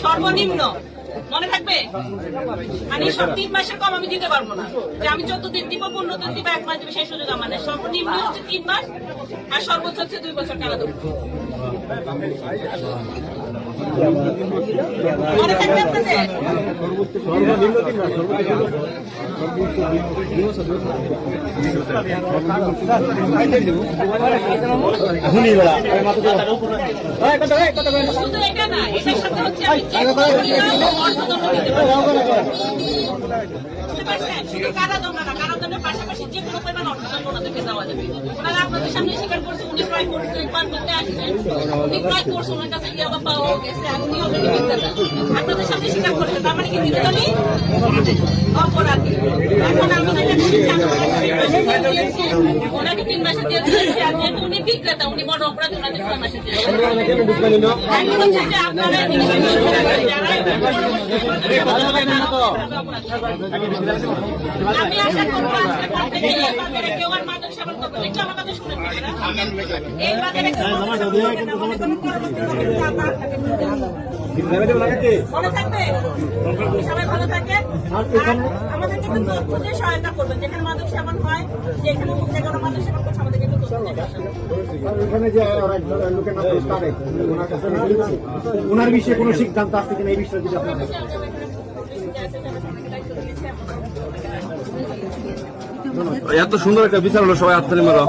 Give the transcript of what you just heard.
সর্বনিম্ন মনে থাকবে, মানে সব 3 মাসের কম আমি দিতে পারবো না, যে আমি 14 দিন দিব, 15 দিন দিব, 1 মাস দিব, সেই সুযোগ আমার নেই। সর্বনিম্ন হচ্ছে 3 মাস আর সর্বোচ্চ হচ্ছে 2 বছর কারাদণ্ড। মনে থাকবে আপনাদের? শুধু এটা না, এটার সাথে হচ্ছে আমি যে অর্থদণ্ড দিতে পারি। বুঝতে পারছেন? শুধু কারাদণ্ড না, কারাদণ্ডের পাশাপাশি যে কোনো পরিমাণ অর্থদণ্ড ওনাদেরকে দেওয়া যাবে। ওনারা আপনাদের সামনে স্বীকার করছে উনি ক্রয় করছেন, পান করতে আসছেন, উনি ক্রয় করছেন, ওনার কাছে ইয়াবা পাওয়া গেছে, উনি অলরেডি বিক্রেতা। আপনাদের সামনে স্বীকার করছে, তার মানে কি তিনি অপরাধী। এখন আমি যেটা বলছি, ওনাকে 3 মাসে দিয়ে দিয়েছি, আর যেহেতু উনি বিক্রেতা, উনি বড় অপরাধী, ওনাকে 6 মাসে দিয়ে দিয়েছি। এখন হচ্ছে যে আপনারা আমি আশা করবো আজকে পর থেকে এই বাজারে কেউ আর মাদক সেবন করবে না। একটু আমার কথা শুনে এই বাজারে মনে থাকবে। সবাই ভালো থাকেন। আমাদের কিন্তু তথ্য দিয়ে সহায়তা করবেন, যেখানে মাদক সেবন হয়, যেখানে মাদক সেবন করছে, আমাদের কিন্তু ওনার বিষয়ে কোনো সিদ্ধান্ত আছে কিনা এই বিষয়ে যদি আপনার এত সুন্দর একটা বিচার হলো, সবাই হাততালি মারো।